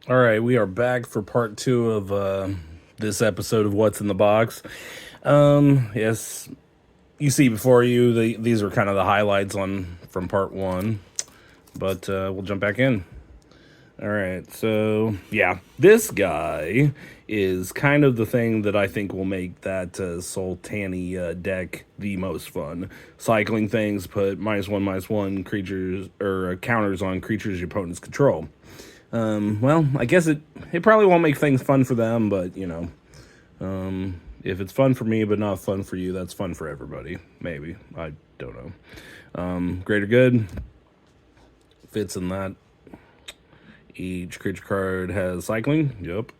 All right, we are back for part two of this episode of What's in the Box. Yes, you see before you, these are kind of the highlights on from part one, but we'll jump back in. All right, so yeah, this guy is kind of the thing that I think will make that Sultani deck the most fun. Cycling things, put -1/-1 creatures or counters on creatures your opponents control. Well, I guess it probably won't make things fun for them, but if it's fun for me but not fun for you, that's fun for everybody. Maybe, I don't know. Greater good fits in that. Each creature card has cycling. Yep.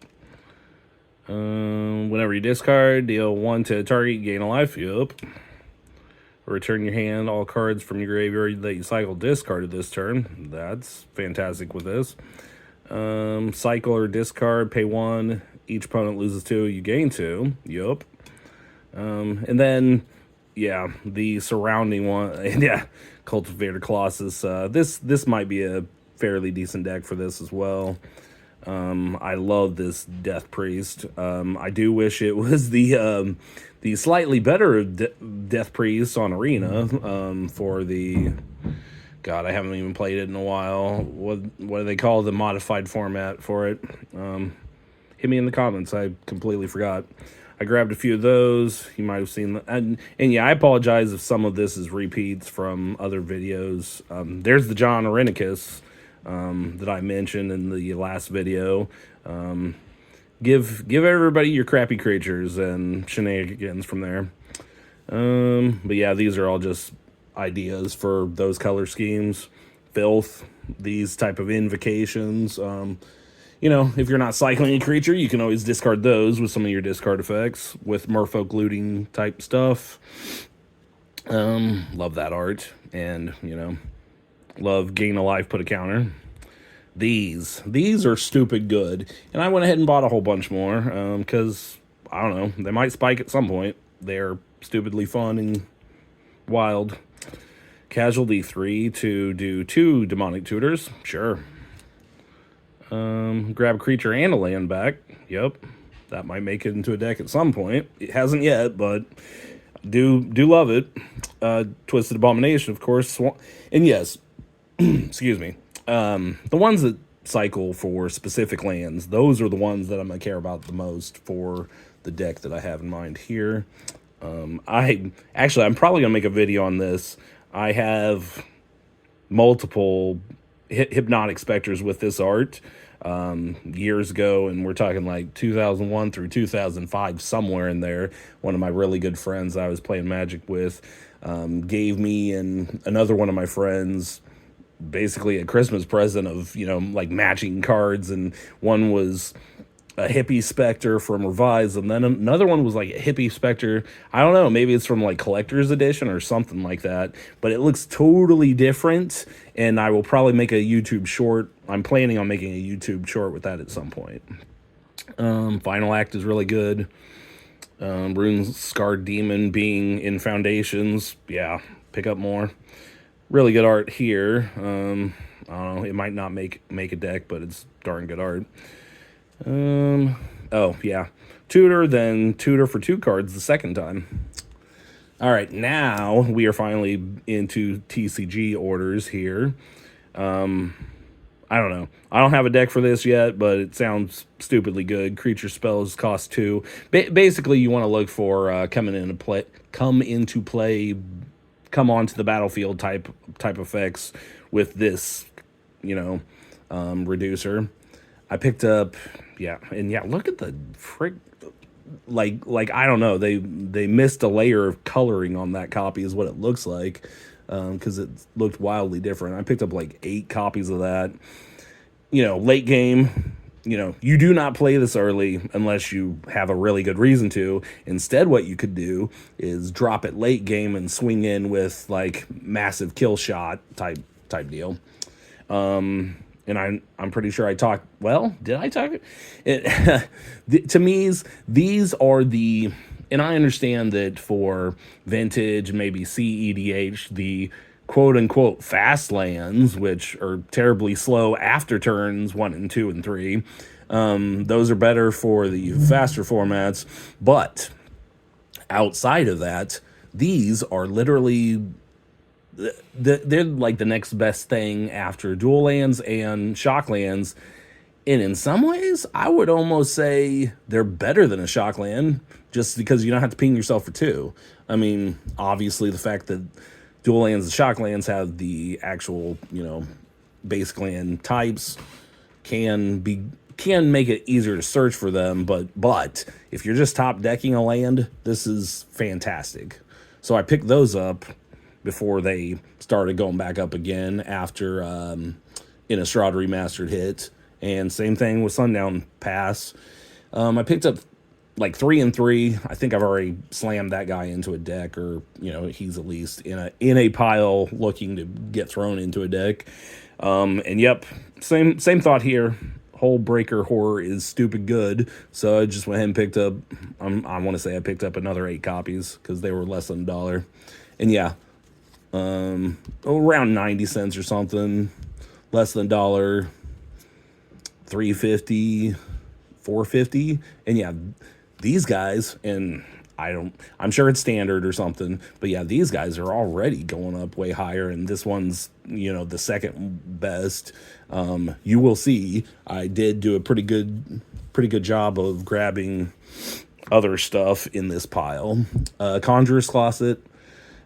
Whenever you discard, deal 1 to target, gain a life. Yep. Return your hand all cards from your graveyard that you cycle discarded this turn. That's fantastic with this. Cycle or discard, pay 1. Each opponent loses 2, you gain 2. Yup. And then, yeah, the surrounding one, yeah, Cultivator Colossus. This might be a fairly decent deck for this as well. I love this Death Priest. I do wish it was the slightly better Death Priest on Arena for the. God, I haven't even played it in a while. What do they call the modified format for it? Hit me in the comments. I completely forgot. I grabbed a few of those. You might have seen and yeah, I apologize if some of this is repeats from other videos. There's the John Arenicus that I mentioned in the last video. Give everybody your crappy creatures and shenanigans from there. But yeah, these are all just ideas for those color schemes. Filth, these type of invocations. If you're not cycling a creature, you can always discard those with some of your discard effects with merfolk looting type stuff. Love that art. And, love gain a life, put a counter. These are stupid good. And I went ahead and bought a whole bunch more because, I don't know, they might spike at some point. They're stupidly fun and wild. Casualty 3 to do 2 demonic tutors. Sure. Grab a creature and a land back. Yep. That might make it into a deck at some point. It hasn't yet, but do love it. Twisted Abomination, of course. And yes, excuse me. The ones that cycle for specific lands, those are the ones that I'm going to care about the most for the deck that I have in mind here. I'm probably going to make a video on this. I have multiple Hypnotic Specters with this art years ago, and we're talking like 2001 through 2005, somewhere in there. One of my really good friends I was playing Magic with gave me and another one of my friends basically a Christmas present of, like matching cards, and one was a Hippie Spectre from Revise, and then another one was like a Hippie Spectre. I don't know, maybe it's from like Collector's Edition or something like that, but it looks totally different, and I will probably make a YouTube short. I'm planning on making a YouTube short with that at some point. Final Act is really good. Rune Scarred Demon being in Foundations, yeah, pick up more. Really good art here. I don't know, it might not make a deck, but it's darn good art. Oh, yeah. Tutor, then tutor for 2 cards the second time. All right, now we are finally into TCG orders here. I don't know. I don't have a deck for this yet, but it sounds stupidly good. Creature spells cost 2. Basically, you want to look for come into play, come onto the battlefield type effects with this, reducer. I picked up, look at the frick, like I don't know, they missed a layer of coloring on that copy is what it looks like, because it looked wildly different. I picked up like 8 copies of that. Late game, you do not play this early unless you have a really good reason to. Instead, what you could do is drop it late game and swing in with like massive kill shot type deal. And I'm pretty sure I talked. Well, did I talk? To me, these are and I understand that for Vintage, maybe CEDH, the quote unquote fast lands, which are terribly slow after turns 1 and 2 and 3. Those are better for the faster formats, but outside of that, these are literally they're like the next best thing after dual lands and shock lands. And in some ways, I would almost say they're better than a shock land just because you don't have to ping yourself for 2. I mean, obviously, the fact that dual lands and shock lands have the actual, basic land types can make it easier to search for them, but if you're just top decking a land, this is fantastic. So I picked those up before they started going back up again after Innistrad Remastered hit. And same thing with Sundown Pass. I picked up like 3 and 3. I think I've already slammed that guy into a deck, or he's at least in a pile looking to get thrown into a deck. And yep, same thought here. Hullbreaker Horror is stupid good, so I just went ahead and picked up. I want to say I picked up another 8 copies because they were less than $1. And yeah, around 90 cents or something, less than $1. $3.50, $4.50, and yeah, these guys, and I'm sure it's standard or something, but yeah, these guys are already going up way higher, and this one's the second best. You will see I did do a pretty good job of grabbing other stuff in this pile. Conjurer's Closet.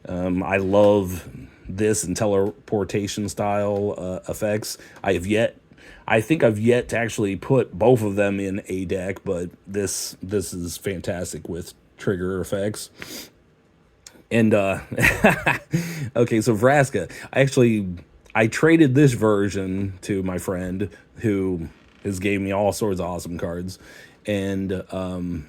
I love this and teleportation style effects. I think I've yet to actually put both of them in a deck, but this is fantastic with trigger effects. And okay, so Vraska, I traded this version to my friend who has gave me all sorts of awesome cards, and I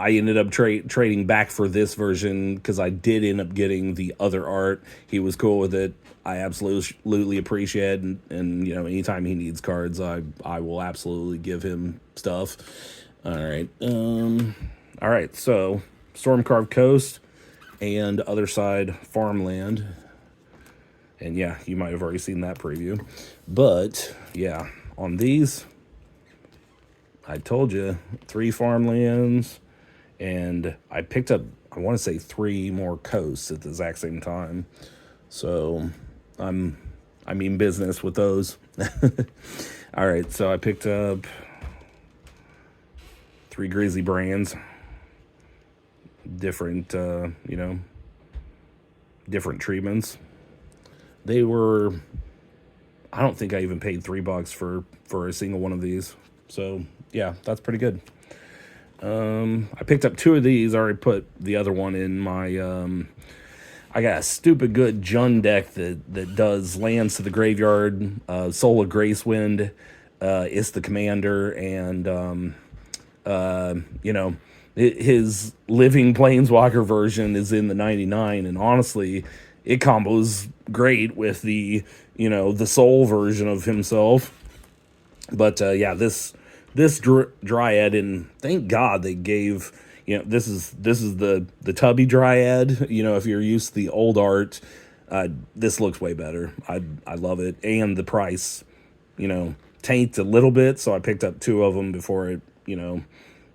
ended up trading back for this version because I did end up getting the other art. He was cool with it. I absolutely appreciate it, and anytime he needs cards, I will absolutely give him stuff. All right. So Stormcarved Coast and Other Side Farmland, and yeah, you might have already seen that preview, but yeah, on these, I told you 3 farmlands, and I picked up, I want to say 3 more coasts at the exact same time. So I mean business with those. All right, so I picked up 3 Grizzly Brands, different different treatments. They were, I don't think I even paid $3 for a single one of these. So yeah, that's pretty good. I picked up 2 of these. I already put the other one in my I got a stupid good Jund deck that does lands to the graveyard, Soul of Gracewind, it's the commander, and his Living Planeswalker version is in the 99, and honestly, it combos great with the the Soul version of himself. But yeah, this Dryad, and thank God they gave. This is the Tubby Dryad. If you're used to the old art, this looks way better. I love it, and the price, tanked a little bit, so I picked up 2 of them before it,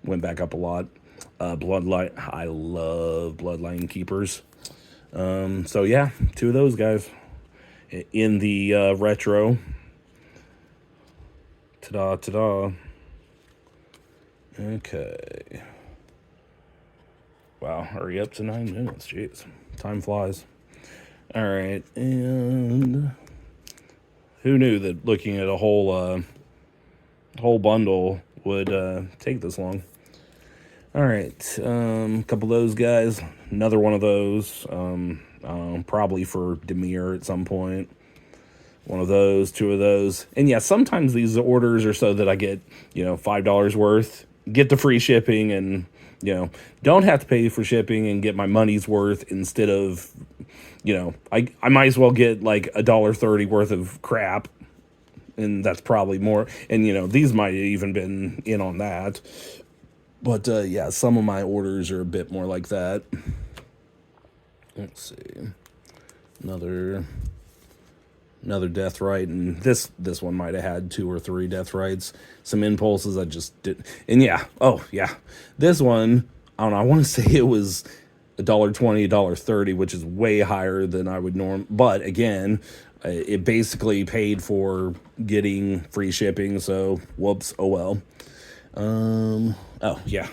went back up a lot. Bloodline, I love Bloodline Keepers. So yeah, 2 of those guys in the retro. Ta-da. Okay. Wow, hurry up to 9 minutes. Jeez, time flies. All right, and who knew that looking at a whole bundle would take this long? All right, a couple of those guys. Another one of those. Probably for Dimir at some point. One of those, 2 of those, and yeah, sometimes these orders are so that I get $5 worth, get the free shipping, and don't have to pay for shipping and get my money's worth instead of, I might as well get like $1.30 worth of crap, and that's probably more. And these might have even been in on that, but yeah, some of my orders are a bit more like that. Let's see. Another death right, and this one might have had 2 or 3 death rights. Some impulses I just did, and yeah, oh yeah, this one I don't know. I want to say it was $1.20, $1.30, which is way higher than I would But again, it basically paid for getting free shipping. So whoops, oh well. Oh yeah,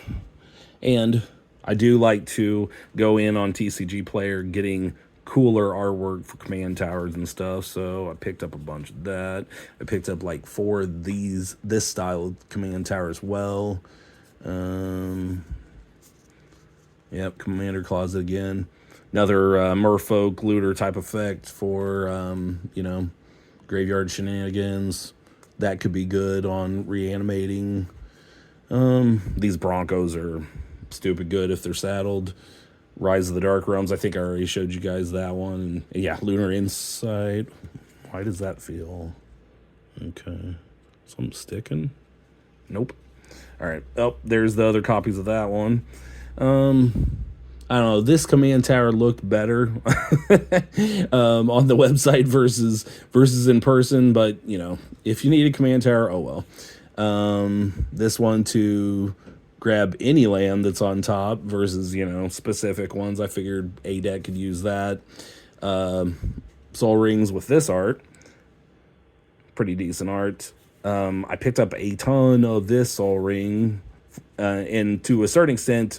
and I do like to go in on TCG Player getting cooler artwork for command towers and stuff. So I picked up a bunch of that. I picked up like 4 of this style of command tower as well. Yep, Commander Closet again. Another Merfolk looter type effect for graveyard shenanigans. That could be good on reanimating. These Broncos are stupid good if they're saddled. Rise of the Dark Realms, I think I already showed you guys that one. And yeah, Lunar Insight. Why does that feel? Okay. Something sticking? Nope. All right. Oh, there's the other copies of that one. I don't know. This command tower looked better on the website versus in person, but if you need a command tower, oh well. This one to grab any land that's on top versus specific ones. I figured a deck could use that. Soul Rings with this art, pretty decent art. I picked up a ton of this Soul Ring, and to a certain extent,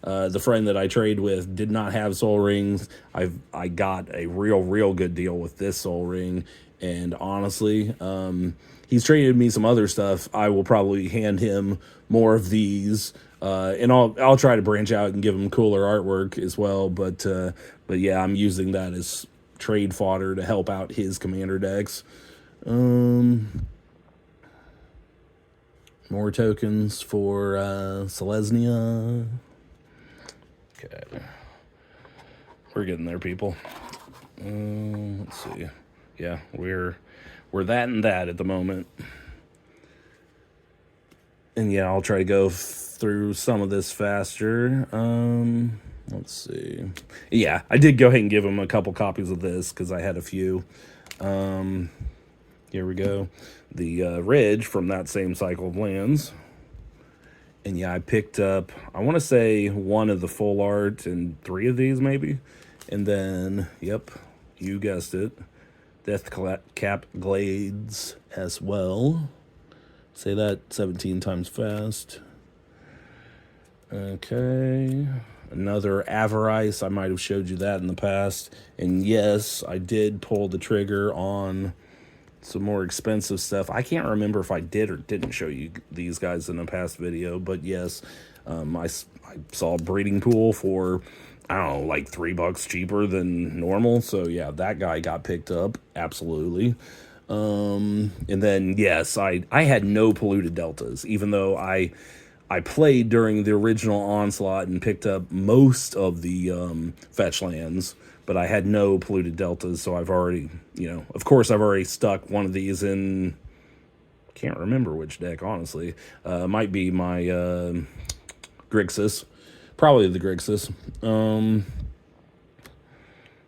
the friend that I trade with did not have Soul Rings. I got a real good deal with this Soul Ring, and honestly, he's traded me some other stuff. I will probably hand him more of these, and I'll try to branch out and give him cooler artwork as well. But yeah, I'm using that as trade fodder to help out his commander decks. More tokens for Selesnya. Okay. We're getting there, people. Let's see. Yeah, we're that and that at the moment. And yeah, I'll try to go through some of this faster. Let's see. Yeah, I did go ahead and give him a couple copies of this because I had a few. Here we go. The Ridge from that same cycle of lands. And yeah, I picked up, I want to say 1 of the full art and 3 of these maybe. And then, yep, you guessed it, Deathcap Glades as well. Say that 17 times fast. Okay. Another Avarice. I might have showed you that in the past. And yes, I did pull the trigger on some more expensive stuff. I can't remember if I did or didn't show you these guys in a past video, but yes, I saw a breeding pool for, I don't know, like $3 cheaper than normal. So yeah, that guy got picked up. Absolutely. And then yes, I had no polluted deltas, even though I played during the original Onslaught and picked up most of the fetch lands, but I had no polluted deltas, so I've already, of course, I've already stuck one of these in, can't remember which deck, honestly. Might be my Grixis. Probably the Grixis.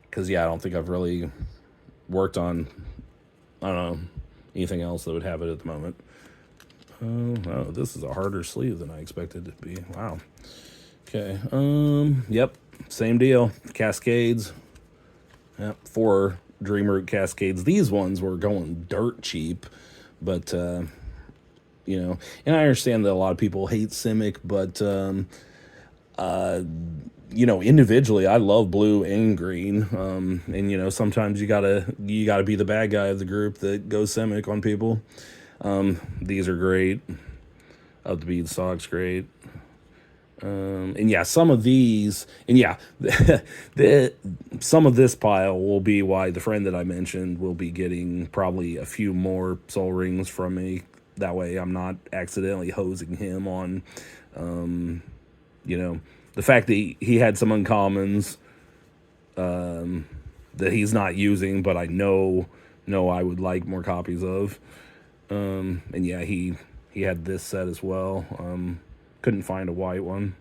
Because, yeah, I don't think I've really worked on, I don't know, anything else that would have it at the moment. Oh, this is a harder sleeve than I expected it to be. Wow. Okay. Yep. Same deal. Cascades. Yep. 4 Dreamroot Cascades. These ones were going dirt cheap, but and I understand that a lot of people hate Simic, but individually, I love blue and green. And sometimes you gotta be the bad guy of the group that goes Simic on people. These are great. Up the Beanstalk's great. And yeah, some of these, and yeah, some of this pile will be why the friend that I mentioned will be getting probably a few more Soul Rings from me. That way I'm not accidentally hosing him on, the fact that he had some uncommons that he's not using, but I know I would like more copies of. And yeah, he had this set as well. Couldn't find a white one.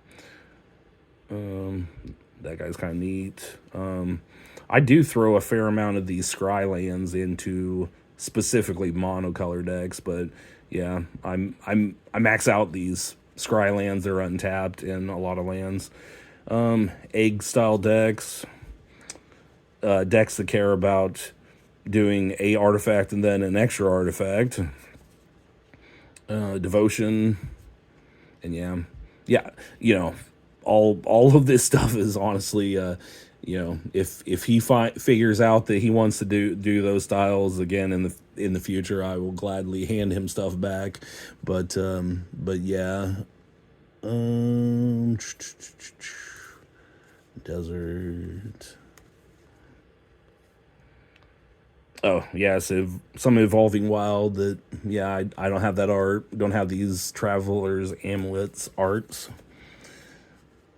That guy's kind of neat. I do throw a fair amount of these Scrylands into specifically monocolor decks, but yeah, I max out these Scrylands. They're untapped in a lot of lands. Egg style decks, decks that care about doing a artifact and then an extra artifact. Devotion, and yeah, all of this stuff is honestly, if he figures out that he wants to do those styles again in the future, I will gladly hand him stuff back. But yeah, desert. Oh yeah, so some evolving wild that I don't have that art. Don't have these travelers amulets arts.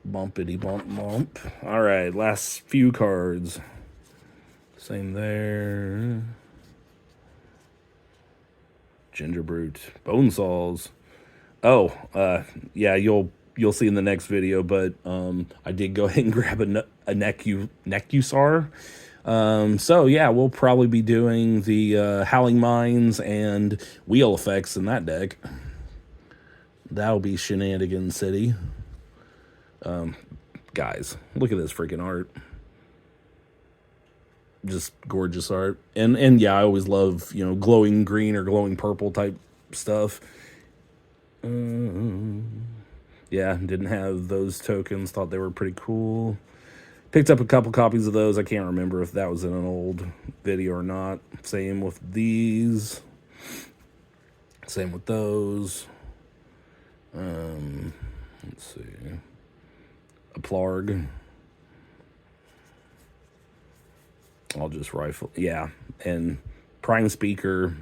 Bumpity bump bump. All right, last few cards. Same there. Gingerbrute, Bonesaws. Oh, yeah, you'll see in the next video. But I did go ahead and grab a Necusar. So yeah, we'll probably be doing the Howling Mines and Wheel effects in that deck. That'll be Shenanigans City. Guys, look at this freaking art. Just gorgeous art. And yeah, I always love, glowing green or glowing purple type stuff. Yeah, didn't have those tokens. Thought they were pretty cool. Picked up a couple copies of those. I can't remember if that was in an old video or not. Same with these. Same with those. Let's see. A Plarg. I'll just rifle. Yeah, and Prime Speaker.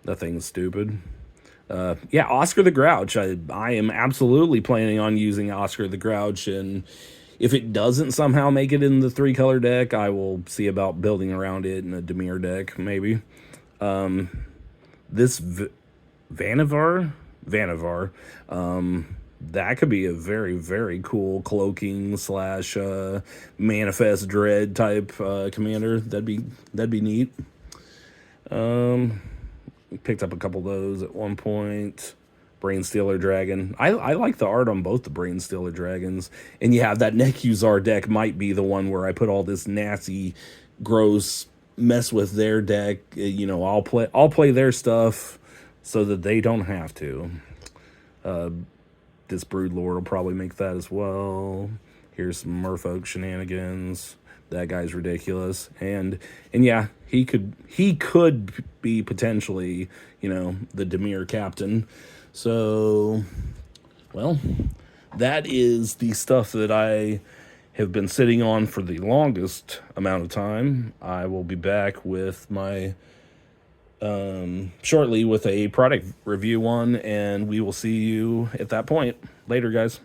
Nothing stupid. Yeah, Oscar the Grouch. I am absolutely planning on using Oscar the Grouch, and if it doesn't somehow make it in the 3-color deck, I will see about building around it in a Dimir deck, maybe. This Vanavar, that could be a very, very cool cloaking / manifest dread type commander. That'd be neat. Picked up a couple of those at one point. Brainstealer Dragon. I like the art on both the Brainstealer Dragons. And yeah, that Necusar deck might be the one where I put all this nasty, gross mess with their deck. I'll play their stuff so that they don't have to. This Broodlord will probably make that as well. Here's some Merfolk Shenanigans. That guy's ridiculous. And yeah, he could be potentially, the Dimir captain. So, well, that is the stuff that I have been sitting on for the longest amount of time. I will be back with my shortly with a product review one, and we will see you at that point. Later, guys.